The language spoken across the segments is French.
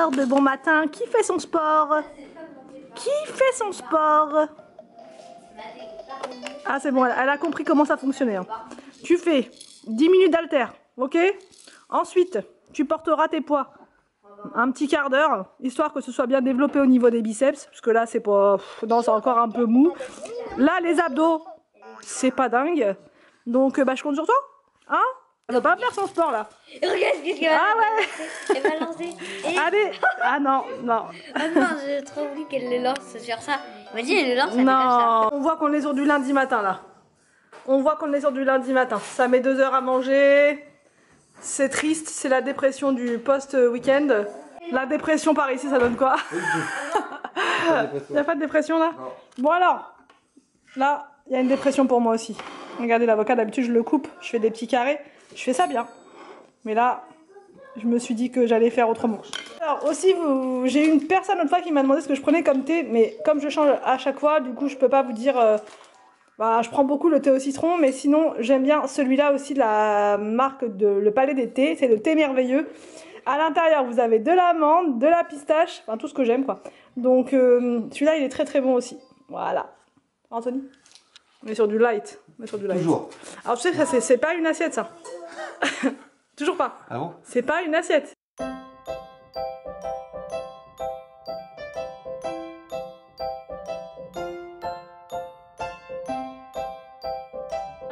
heures de bon matin. Qui fait son sport? Qui fait son sport? Ah c'est bon, elle a compris comment ça fonctionnait. Hein. Tu fais 10 minutes d'halter, ok? Ensuite, tu porteras tes poids un petit quart d'heure, histoire que ce soit bien développé au niveau des biceps, parce que là c'est pas... Non, c'est encore un peu mou. Là, les abdos, c'est pas dingue. Donc, bah, je compte sur toi. Hein? Elle va pas faire son sport, là. Regarde ce qu'elle Ah ouais. Elle va lancer. Et... Allez. Ah non, non. Ah non, j'ai trop voulu qu'elle le lance sur ça. Vas-y, elle le lance, elle Non. fait comme ça. On voit qu'on est sur du lundi matin, là. On voit qu'on est sur du lundi matin. Ça met 2 heures à manger. C'est triste, c'est la dépression du post-week-end. La dépression par ici, ça donne quoi? Il n'y a pas de dépression là? Non. Bon alors, là, il y a une dépression pour moi aussi. Regardez l'avocat, d'habitude je le coupe, je fais des petits carrés, je fais ça bien. Mais là, je me suis dit que j'allais faire autrement. Alors aussi, j'ai eu une personne l'autre fois qui m'a demandé ce que je prenais comme thé, mais comme je change à chaque fois, du coup je peux pas vous dire... Bah, je prends beaucoup le thé au citron, mais sinon j'aime bien celui-là aussi de la marque de Le Palais des Thés, c'est le thé merveilleux. À l'intérieur vous avez de l'amande, de la pistache, enfin tout ce que j'aime quoi. Donc celui-là il est très très bon aussi. Voilà. Anthony, on est sur du light. On est sur du light. Toujours. Alors tu sais que c'est pas une assiette ça. Toujours pas. Ah bon? C'est pas une assiette.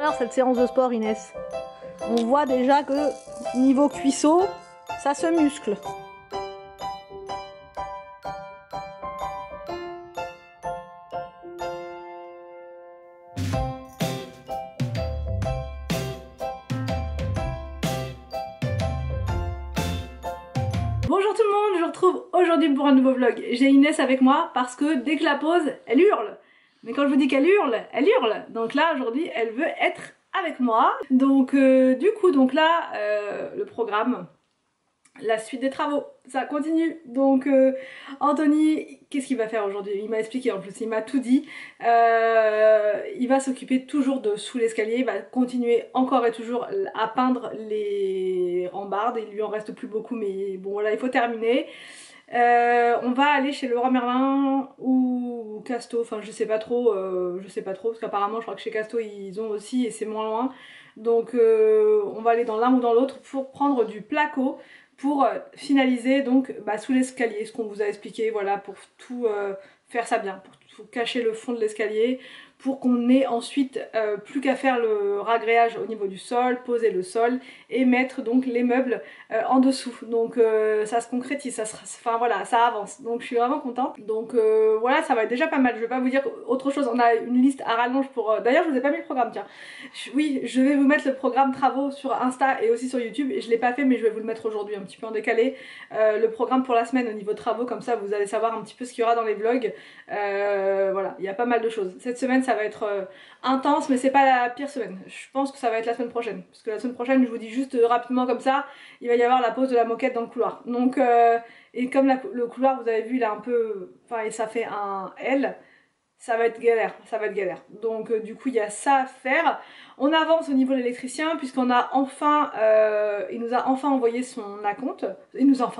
Alors cette séance de sport Inès, on voit déjà que niveau cuisseau, ça se muscle. Bonjour tout le monde, je vous retrouve aujourd'hui pour un nouveau vlog. J'ai Inès avec moi parce que dès que la pose, elle hurle. Mais quand je vous dis qu'elle hurle, elle hurle. Donc là aujourd'hui, elle veut être avec moi. Donc du coup, là, le programme, la suite des travaux, ça continue. Donc Anthony, qu'est-ce qu'il va faire aujourd'hui? Il m'a expliqué en plus, il m'a tout dit. Il va s'occuper toujours de sous l'escalier, il va continuer encore et toujours à peindre les rambardes. Il lui en reste plus beaucoup, mais bon voilà, il faut terminer. On va aller chez Leroy Merlin ou Casto, enfin je sais pas trop, parce qu'apparemment je crois que chez Casto ils ont aussi et c'est moins loin. Donc on va aller dans l'un ou dans l'autre pour prendre du placo pour finaliser donc sous l'escalier, ce qu'on vous a expliqué, voilà, pour tout faire ça bien, pour tout cacher le fond de l'escalier, pour qu'on ait ensuite plus qu'à faire le ragréage au niveau du sol, poser le sol et mettre donc les meubles en dessous. Donc ça se concrétise, enfin voilà, ça avance. Donc je suis vraiment contente. Donc voilà, ça va être déjà pas mal. Je vais pas vous dire autre chose, on a une liste à rallonge pour... D'ailleurs je vous ai pas mis le programme, tiens. Oui, je vais vous mettre le programme travaux sur Insta et aussi sur YouTube. Et je l'ai pas fait mais je vais vous le mettre aujourd'hui un petit peu en décalé. Le programme pour la semaine au niveau travaux, comme ça vous allez savoir un petit peu ce qu'il y aura dans les vlogs. Voilà, il y a pas mal de choses. Cette semaine ça va être intense, mais c'est pas la pire semaine. Je pense que ça va être la semaine prochaine, parce que la semaine prochaine, je vous dis juste rapidement comme ça, il va y avoir la pose de la moquette dans le couloir. Donc et comme le couloir, vous avez vu, il a un peu, enfin et ça fait un L, ça va être galère, ça va être galère. Donc du coup il y a ça à faire. On avance au niveau de l'électricien puisqu'on a enfin, il nous a enfin envoyé son acompte. Il nous a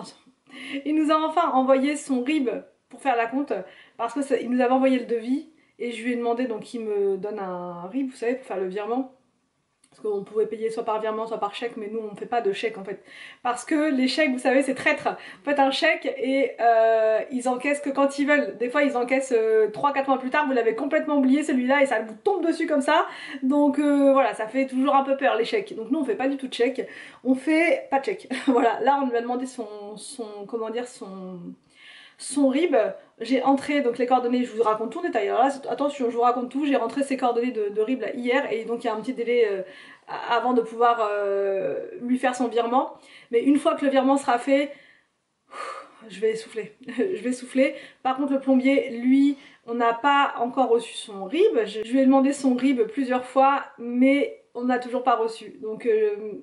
enfin envoyé son RIB pour faire l'acompte, parce que il nous avait envoyé le devis. Et je lui ai demandé donc qu'il me donne un RIB, vous savez, pour faire le virement. Parce qu'on pouvait payer soit par virement, soit par chèque, mais nous on ne fait pas de chèque en fait. Parce que les chèques, vous savez, c'est traître. Vous faites un chèque et ils encaissent que quand ils veulent. Des fois ils encaissent 3-4 mois plus tard, vous l'avez complètement oublié celui-là et ça vous tombe dessus comme ça. Donc voilà, ça fait toujours un peu peur les chèques. Donc nous on fait pas du tout de chèque, on fait pas de chèque. Voilà, là on lui a demandé son RIB, j'ai entré donc les coordonnées, je vous raconte tout en détail. Alors là, attention, je vous raconte tout, j'ai rentré ces coordonnées de RIB là, hier et donc il y a un petit délai avant de pouvoir lui faire son virement. Mais une fois que le virement sera fait, je vais souffler. Je vais souffler. Par contre, le plombier, lui, on n'a pas encore reçu son RIB. Je lui ai demandé son RIB plusieurs fois, mais on n'a toujours pas reçu. Donc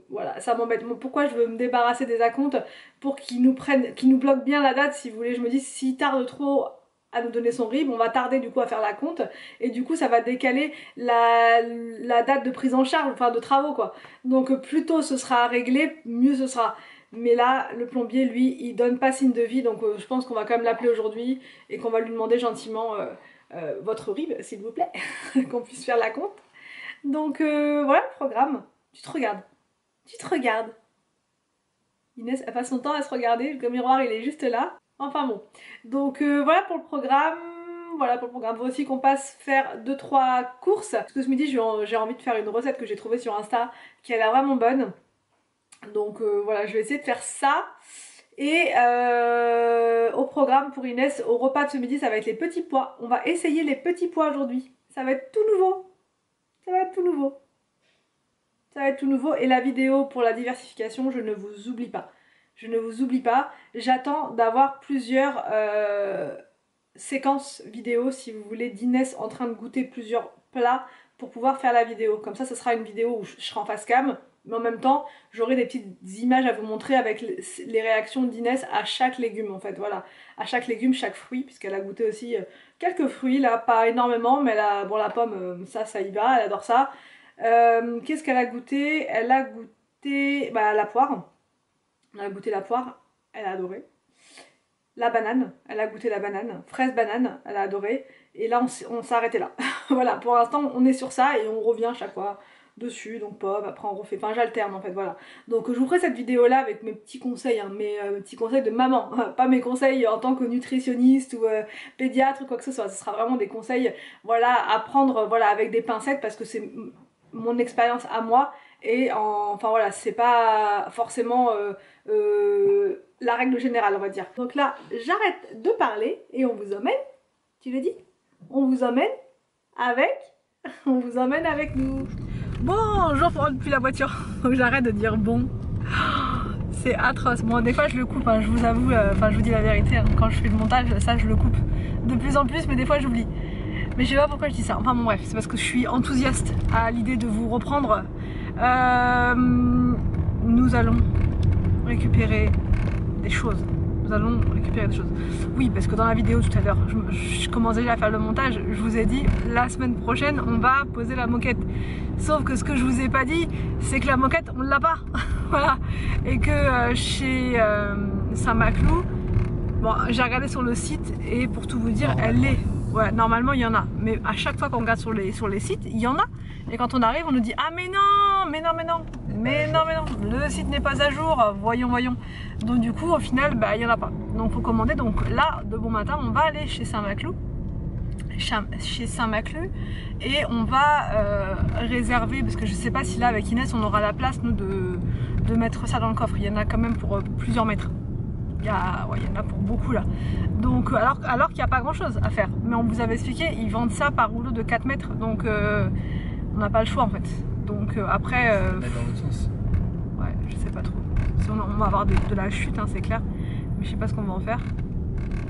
voilà, ça m'embête. Pourquoi je veux me débarrasser des acomptes? Pour qu'ils nous bloquent bien la date, si vous voulez. Je me dis, s'il tarde trop à nous donner son RIB, on va tarder du coup à faire la compte et du coup ça va décaler la date de prise en charge, enfin de travaux quoi. Donc plus tôt ce sera réglé, mieux ce sera. Mais là, le plombier, lui, il donne pas signe de vie, donc je pense qu'on va quand même l'appeler aujourd'hui et qu'on va lui demander gentiment votre RIB, s'il vous plaît, qu'on puisse faire la compte. Donc voilà le programme. Tu te regardes. Tu te regardes. Inès, elle passe son temps à se regarder, le miroir, il est juste là. Enfin bon. Donc voilà pour le programme. Voilà pour le programme. Faut aussi qu'on passe faire 2-3 courses. Parce que ce midi, j'ai envie de faire une recette que j'ai trouvée sur Insta qui a l'air vraiment bonne. Donc voilà, je vais essayer de faire ça. Et au programme pour Inès, au repas de ce midi, ça va être les petits pois. On va essayer les petits pois aujourd'hui. Ça va être tout nouveau. Ça va être tout nouveau. Ça va être tout nouveau. Et la vidéo pour la diversification, je ne vous oublie pas. Je ne vous oublie pas. J'attends d'avoir plusieurs séquences vidéo, si vous voulez, d'Inès en train de goûter plusieurs plats pour pouvoir faire la vidéo. Comme ça, ce sera une vidéo où je serai en face cam. Mais en même temps, j'aurai des petites images à vous montrer avec les réactions d'Inès à chaque légume en fait, voilà. À chaque légume, chaque fruit, puisqu'elle a goûté aussi quelques fruits, là, pas énormément, mais bon, la pomme, ça y va, elle adore ça. Qu'est-ce qu'elle a goûté? Elle a goûté la poire. Elle a goûté la poire, elle a adoré. La banane, elle a goûté la banane. Fraise banane, elle a adoré. Et là, on s'est arrêté là. Voilà, pour l'instant, on est sur ça et on revient chaque fois dessus, donc pomme, après on refait, enfin j'alterne en fait, voilà. Donc je vous ferai cette vidéo là avec mes petits conseils, hein, mes petits conseils de maman, pas mes conseils en tant que nutritionniste ou pédiatre ou quoi que ce soit, ce sera vraiment des conseils, voilà, à prendre, voilà, avec des pincettes parce que c'est mon expérience à moi et enfin voilà, c'est pas forcément la règle générale on va dire. Donc là, j'arrête de parler et on vous emmène, tu le dis? On vous emmène avec nous. Bonjour depuis la voiture, donc j'arrête de dire bon. C'est atroce. Bon, des fois je le coupe, hein, je vous avoue, enfin je vous dis la vérité, hein, quand je fais le montage, ça je le coupe de plus en plus, mais des fois j'oublie. Mais je sais pas pourquoi je dis ça. Enfin bon bref, c'est parce que je suis enthousiaste à l'idée de vous reprendre. Nous allons récupérer des choses. Nous allons récupérer des choses. Oui, parce que dans la vidéo tout à l'heure, je commençais déjà à faire le montage, je vous ai dit, la semaine prochaine, on va poser la moquette. Sauf que ce que je vous ai pas dit, c'est que la moquette, on l'a pas. Voilà. Et que chez Saint-Maclou, bon, j'ai regardé sur le site et pour tout vous dire, elle est... Ouais, normalement il y en a, mais à chaque fois qu'on regarde sur les sites, il y en a. Et quand on arrive, on nous dit ah mais non, le site n'est pas à jour, voyons. Donc du coup, au final, bah il y en a pas. Donc faut commander. Donc là, de bon matin, on va aller chez Saint-Maclou, et on va réserver parce que je sais pas si là avec Inès on aura la place nous de mettre ça dans le coffre. Il y en a quand même pour plusieurs mètres. Il y en a pour beaucoup là. Donc alors qu'il n'y a pas grand chose à faire. Mais on vous avait expliqué, ils vendent ça par rouleau de 4 mètres. Donc on n'a pas le choix en fait. Donc après... dans l'autre sens. Ouais, je sais pas trop. On va avoir de la chute, hein, c'est clair. Mais je sais pas ce qu'on va en faire.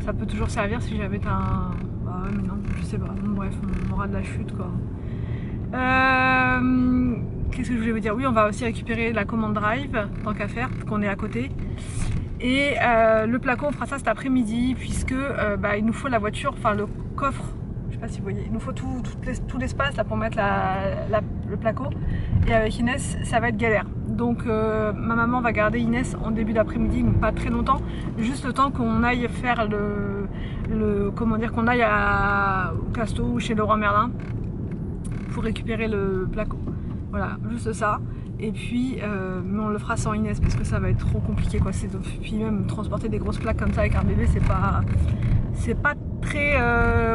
Ça peut toujours servir si j'avais un... Bah ouais, mais non, je sais pas. Bon, bref, on aura de la chute quoi. Qu'est-ce que je voulais vous dire? Oui, on va aussi récupérer la commande drive, tant qu'à faire, qu'on est à côté. Et le placo, on fera ça cet après-midi, puisque il nous faut la voiture, enfin le coffre, je sais pas si vous voyez, il nous faut tout l'espace là pour mettre le placo. Et avec Inès, ça va être galère. Donc ma maman va garder Inès en début d'après-midi, pas très longtemps, juste le temps qu'on aille faire qu'on aille au Casto ou chez Leroy Merlin pour récupérer le placo. Voilà, juste ça. Et puis, mais on le fera sans Inès parce que ça va être trop compliqué quoi. Puis même transporter des grosses plaques comme ça avec un bébé, c'est pas très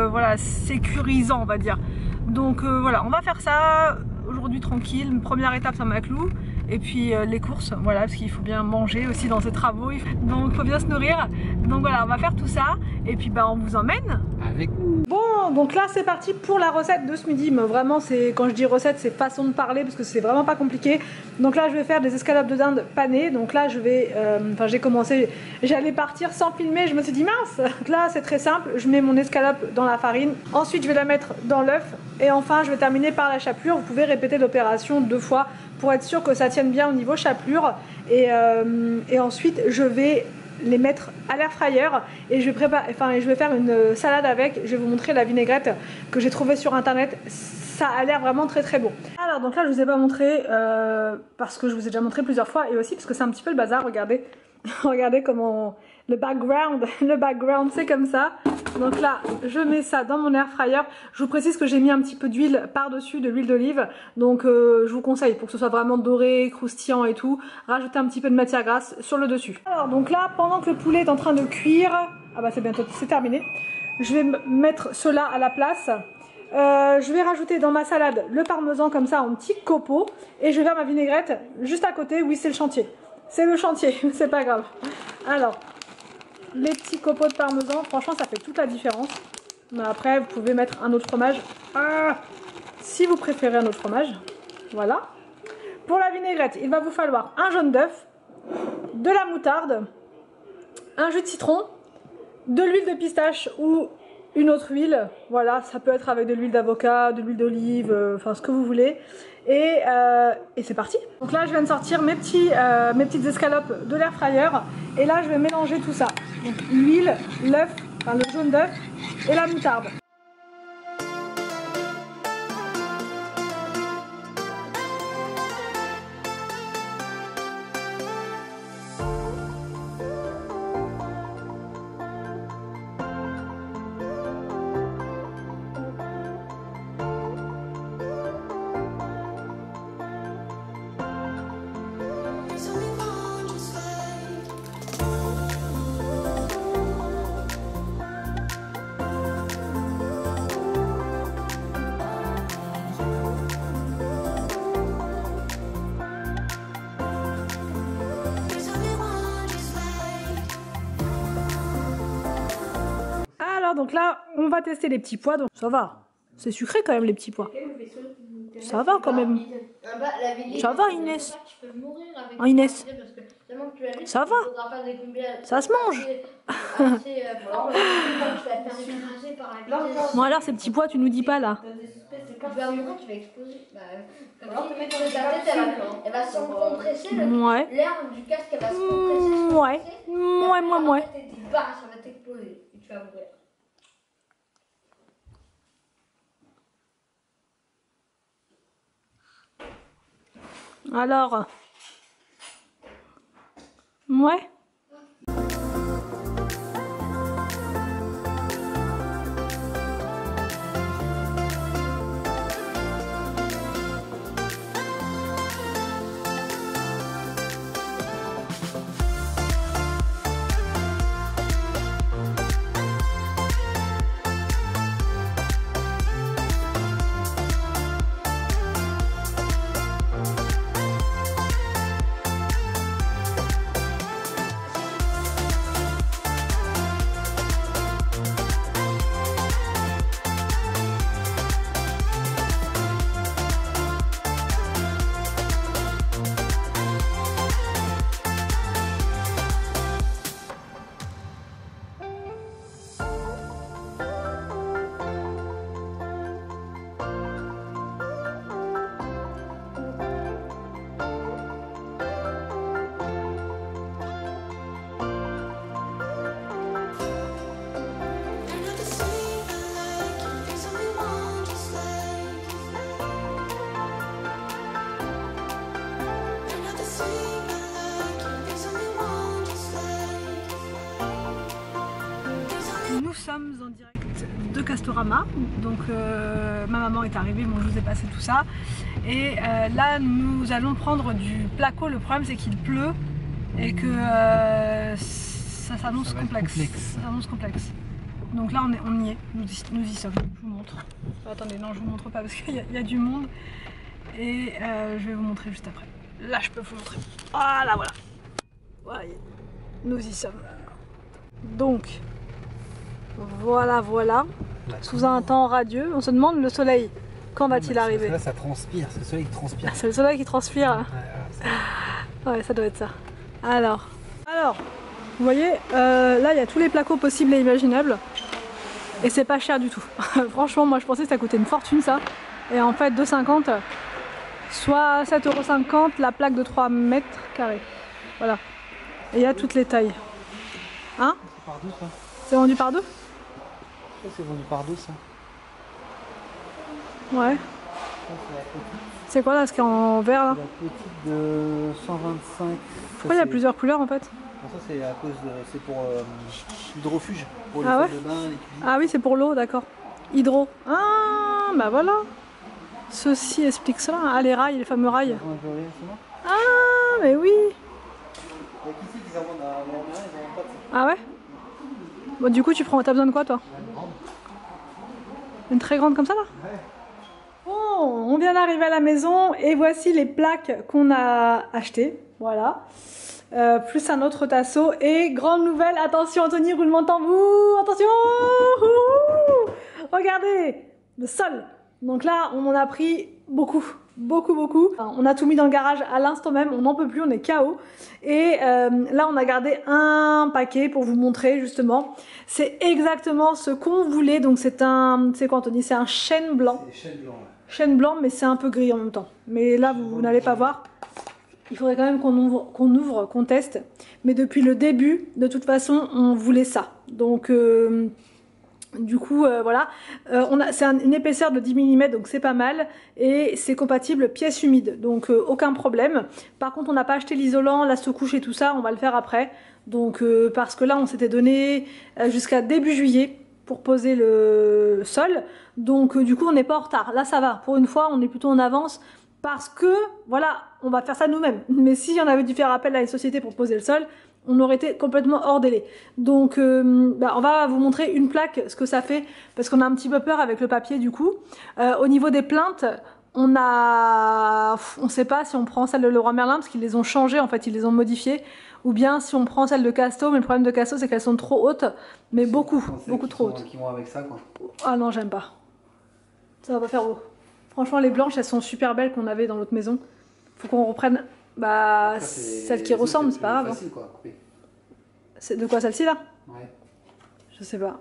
voilà, sécurisant on va dire. Donc voilà, on va faire ça aujourd'hui tranquille. Première étape Saint-Maclou. Et puis les courses, voilà, parce qu'il faut bien manger aussi dans ces travaux, donc il faut bien se nourrir. Donc voilà, on va faire tout ça et puis on vous emmène avec nous. Bon, donc là c'est parti pour la recette de ce midi. Mais vraiment, quand je dis recette, c'est façon de parler parce que c'est vraiment pas compliqué. Donc là je vais faire des escalopes de dinde panées. Donc là je vais, j'ai commencé, j'allais partir sans filmer, je me suis dit mince. Donc là c'est très simple, je mets mon escalope dans la farine. Ensuite je vais la mettre dans l'œuf et enfin je vais terminer par la chapelure. Vous pouvez répéter l'opération 2 fois pour être sûr que ça tienne bien au niveau chapelure. Et ensuite je vais les mettre à l'air fryer et je vais faire une salade avec. Je vais vous montrer la vinaigrette que j'ai trouvée sur internet. ça a l'air vraiment très très beau. Alors donc là je vous ai pas montré parce que je vous ai déjà montré plusieurs fois et aussi parce que c'est un petit peu le bazar, regardez. Regardez comment le background c'est comme ça. Donc là je mets ça dans mon air fryer. Je vous précise que j'ai mis un petit peu d'huile par dessus, de l'huile d'olive. Donc je vous conseille pour que ce soit vraiment doré, croustillant et tout, rajouter un petit peu de matière grasse sur le dessus. Alors donc là pendant que le poulet est en train de cuire, ah bah c'est bientôt, c'est terminé. Je vais mettre cela à la place. Je vais rajouter dans ma salade le parmesan comme ça en petits copeaux et je vais faire ma vinaigrette juste à côté. Oui, c'est le chantier. C'est le chantier, c'est pas grave. Alors, les petits copeaux de parmesan, franchement, ça fait toute la différence. Mais après, vous pouvez mettre un autre fromage. Si vous préférez un autre fromage, voilà. Pour la vinaigrette, il va vous falloir un jaune d'œuf, de la moutarde, un jus de citron, de l'huile de pistache ou une autre huile. Voilà, ça peut être avec de l'huile d'avocat, de l'huile d'olive, enfin ce que vous voulez. Et c'est parti. Donc là je viens de sortir mes petites escalopes de l'air fryer et là je vais mélanger tout ça. Donc l'huile, l'œuf, enfin le jaune d'œuf et la moutarde. Donc là, on va tester les petits pois. Donc ça va, c'est sucré quand même les petits pois. Ça va quand même. Ça va Inès. Oh, Inès. Ça va. Ça se mange. Bon alors ces petits pois, tu nous dis pas là. Ouais. Ouais. Alors, ouais. Nous sommes en direct de Castorama, donc ma maman est arrivée, bon je vous ai passé tout ça et là nous allons prendre du placo. Le problème c'est qu'il pleut et que ça s'annonce complexe. Ça s'annonce complexe. Donc là on y est, nous y sommes, je vous montre. Attendez, non je vous montre pas parce qu'il y a du monde et je vais vous montrer juste après. Là je peux vous montrer. Ah là voilà. Voyez, nous y sommes. Donc voilà, sous un temps radieux, on se demande le soleil, quand va-t-il arriver? Là ça transpire, c'est le soleil qui transpire. C'est le soleil qui transpire. Ouais, ça doit être ça. Alors, vous voyez, là il y a tous les placos possibles et imaginables. Et c'est pas cher du tout. Franchement, moi je pensais que ça coûtait une fortune ça. Et en fait 2,50, soit 7,50 € la plaque de 3 mètres carrés. Voilà. Et il y a toutes les tailles. Hein? C'est par deux ça. C'est vendu par deux? C'est vendu par deux ça. Ouais. c'est la petite. C'est quoi là, ce qui est en vert là? La petite de 125. Pourquoi il y a plusieurs couleurs en fait? Ça c'est à cause de. C'est pour l'hydrofuge. Pour les Ah ouais? salles de bain, les cuisines. Ah oui, c'est pour l'eau, d'accord. Hydro. Ah, bah voilà. Ceci explique cela. Ah, les rails, les fameux rails. Ah, mais oui. Il y a qu'ici qu'ils en vendent à Montréal, ils en vendent pas de ça. Ah ouais? Bon, du coup, t'as besoin de quoi toi? Une grande. Une très grande comme ça là? Ouais. Bon, on vient d'arriver à la maison et voici les plaques qu'on a achetées. Voilà. Plus un autre tasseau. Et grande nouvelle, attention Anthony, roulement de tambour. Attention. Ouh. Regardez, le sol. Donc là, on en a pris beaucoup. Beaucoup. On a tout mis dans le garage à l'instant même, on n'en peut plus, on est KO. Et là, on a gardé un paquet pour vous montrer justement. C'est exactement ce qu'on voulait. Donc c'est quoi Anthony? C'est un chêne blanc. C'est chêne blanc. Ouais. Chêne blanc, mais c'est un peu gris en même temps. Mais là, vous n'allez pas voir. Il faudrait quand même qu'on ouvre, qu'on teste. Mais depuis le début, de toute façon, on voulait ça. Donc, du coup, voilà. C'est une épaisseur de 10 mm, donc c'est pas mal. Et c'est compatible pièce humide, donc aucun problème. Par contre, on n'a pas acheté l'isolant, la sous-couche et tout ça. On va le faire après. Donc, parce que là, on s'était donné jusqu'à début juillet pour poser le sol. Donc, du coup, on n'est pas en retard. Là, ça va. Pour une fois, on est plutôt en avance. Parce que, voilà, on va faire ça nous-mêmes. Mais si on avait dû faire appel à une société pour poser le sol, on aurait été complètement hors délai. Donc, on va vous montrer une plaque, ce que ça fait, parce qu'on a un petit peu peur avec le papier du coup. Au niveau des plaintes, on sait pas si on prend celle de Leroy Merlin, parce qu'ils les ont changées, en fait, ils les ont modifiées, ou bien si on prend celle de Casto, mais le problème de Casto, c'est qu'elles sont trop hautes, mais beaucoup trop hautes. Qui vont avec ça, quoi. Ah non, j'aime pas. Ça va pas faire haut. Franchement, les blanches, elles sont super belles qu'on avait dans l'autre maison. Faut qu'on reprenne celles qui ressemblent, c'est pas grave. Facile, quoi, C'est de quoi celle-ci là? Ouais. Je sais pas.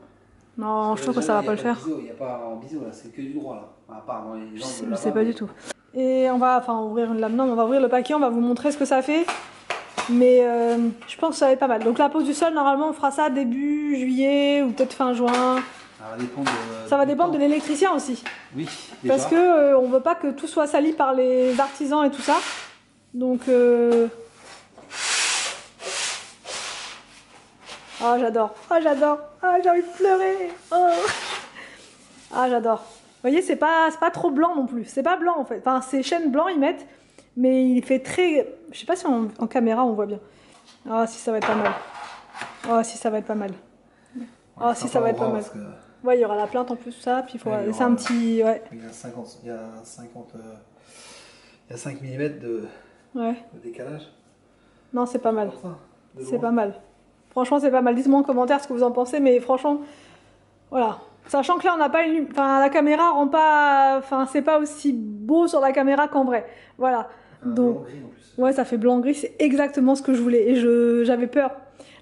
Non, je trouve que ça va pas le faire. Il n'y a pas en biseau là, c'est que du droit là. À part dans les jambes. Je sais pas du tout. Et on va ouvrir une lame. Non, on va ouvrir le paquet, on va vous montrer ce que ça fait. Mais je pense que ça va être pas mal. Donc la pose du sol, normalement, on fera ça début juillet ou peut-être fin juin. Ça va dépendre de l'électricien aussi. Oui, déjà. Parce que on veut pas que tout soit sali par les artisans et tout ça. Donc oh j'adore. Oh j'adore. Ah j'ai envie de pleurer. Oh. Ah j'adore. Vous voyez, c'est pas trop blanc non plus. C'est pas blanc en fait. Enfin, c'est chêne blanc ils mettent, mais il fait très. Je sais pas si en caméra on voit bien. Ah si ça va être pas mal. Ah si ça va être pas mal. Ah si ça va être pas mal. Ouais, il y aura la plainte en plus, ça, puis il faut laisser un petit. Ouais. Il y a 50. Il y a 5 mm de décalage. Non, c'est pas mal. C'est pas mal. Franchement, c'est pas mal. Dites-moi en commentaire ce que vous en pensez, mais franchement, voilà. Sachant que là, on n'a pas une. Enfin, la caméra rend pas. Enfin, c'est pas aussi beau sur la caméra qu'en vrai. Voilà. Donc. Blanc-gris en plus. Ouais, ça fait blanc-gris, c'est exactement ce que je voulais. Et j'avais peur.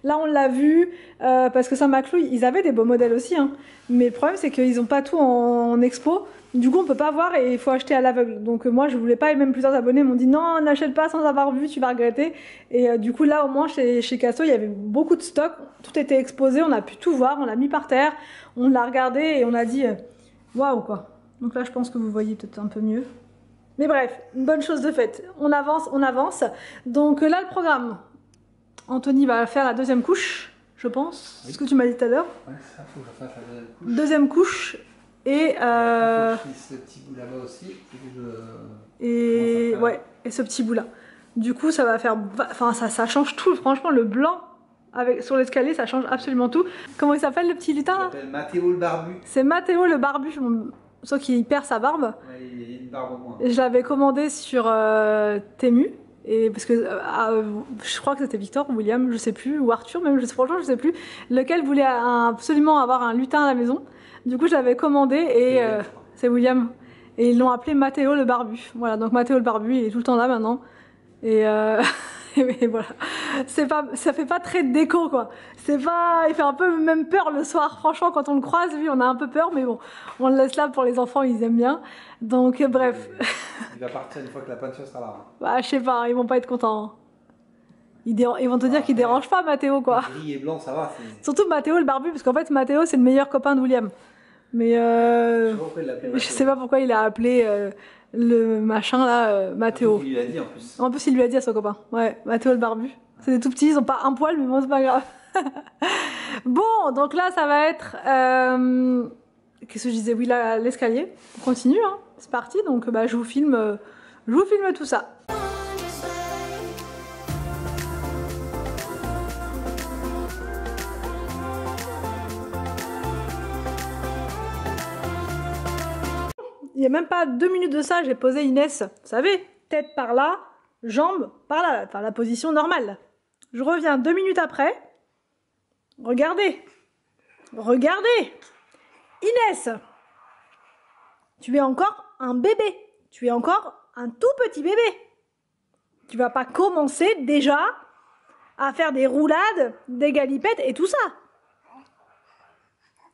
Là, on l'a vu, parce que Saint-Maclou, ils avaient des beaux modèles aussi. Hein. Mais le problème, c'est qu'ils n'ont pas tout en expo. Du coup, on peut pas voir et il faut acheter à l'aveugle. Donc moi, je voulais pas, et même plusieurs abonnés m'ont dit non, n'achète pas sans avoir vu, tu vas regretter. Et du coup, là, au moins, chez Casto, il y avait beaucoup de stock. Tout était exposé, on a pu tout voir, on l'a mis par terre, on l'a regardé et on a dit waouh, quoi. Donc là, je pense que vous voyez peut-être un peu mieux. Mais bref, une bonne chose de faite. On avance, on avance. Donc là, le programme. Anthony va faire la deuxième couche, je pense. C'est ce que tu m'as dit tout à l'heure. Ouais, ça faut que je fasse la deuxième couche. Deuxième couche et je fixe ce petit bout là-bas aussi. Et ce petit bout là. Du coup, ça va faire, enfin ça change tout. Franchement, le blanc sur l'escalier, ça change absolument tout. Comment il s'appelle le petit lutin là? Il s'appelle Mathéo le barbu. C'est Mathéo le barbu. Sauf qu'il perd sa barbe. Ouais, il y a une barbe au moins. Je l'avais commandé sur Temu. Et parce que je crois que c'était Victor ou William, je sais plus, ou Arthur même, franchement je sais plus, lequel voulait absolument avoir un lutin à la maison. Du coup je l'avais commandé et c'est William. Et ils l'ont appelé Mathéo le barbu. Voilà, donc Mathéo le barbu, il est tout le temps là maintenant. Et, et voilà, ça fait pas très déco quoi. Il fait un peu même peur le soir. Franchement, quand on le croise, lui, on a un peu peur, mais bon, on le laisse là pour les enfants, ils aiment bien. Donc bref. Il va partir une fois que la peinture sera là. Bah, je sais pas, ils vont pas être contents. Hein. Ils vont te dire qu'il dérange pas Mathéo quoi. Gris et blanc, ça va. Surtout Mathéo le barbu, parce qu'en fait Mathéo c'est le meilleur copain de William. Mais je sais pas pourquoi il a appelé le machin là, Mathéo. Il lui a dit en plus. En plus, il lui a dit à son copain. Ouais, Mathéo le barbu. C'est des tout petits, ils ont pas un poil, mais bon, c'est pas grave. Bon, donc là, ça va être... Qu'est-ce que je disais? Oui, là, l'escalier. On continue, hein. C'est parti. Donc, bah, je vous filme tout ça. Il n'y a même pas 2 minutes de ça, j'ai posé Inès, vous savez, tête par là, jambes par là, enfin la position normale. Je reviens 2 minutes après. Regardez. Regardez. Inès, tu es encore un bébé. Tu es encore un tout petit bébé. Tu vas pas commencer déjà à faire des roulades, des galipettes et tout ça.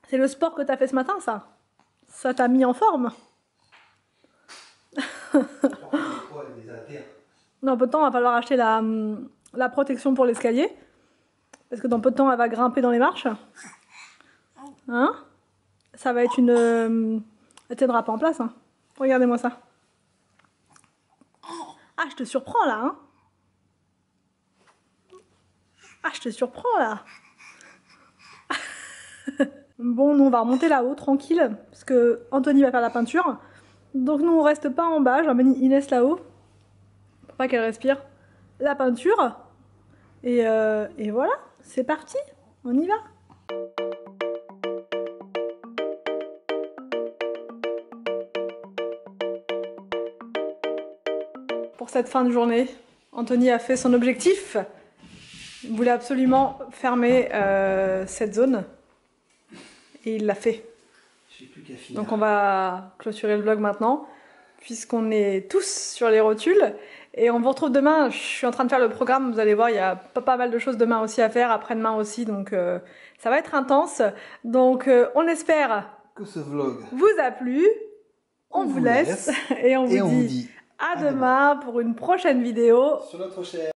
C'est le sport que tu as fait ce matin, ça. Ça t'a mis en forme. Dans peu de temps, il va falloir acheter la protection pour l'escalier. Parce que dans peu de temps, elle va grimper dans les marches. Hein? Ça va être une... Elle tiendra pas en place. Hein. Regardez-moi ça. Ah, je te surprends là. Hein? Ah, je te surprends là. Bon, nous, on va remonter là-haut, tranquille. Parce que Anthony va faire la peinture. Donc nous, on reste pas en bas. J'emmène Inès là-haut. Pour pas qu'elle respire. La peinture. Et voilà, c'est parti. On y va. Pour cette fin de journée, Anthony a fait son objectif. Il voulait absolument fermer cette zone. Et il l'a fait. Donc on va clôturer le vlog maintenant, puisqu'on est tous sur les rotules. Et on vous retrouve demain. Je suis en train de faire le programme, vous allez voir, il y a pas mal de choses demain aussi à faire, après-demain aussi, donc ça va être intense. Donc on espère que ce vlog vous a plu. On vous laisse et on vous dit à demain pour une prochaine vidéo sur notre chaîne.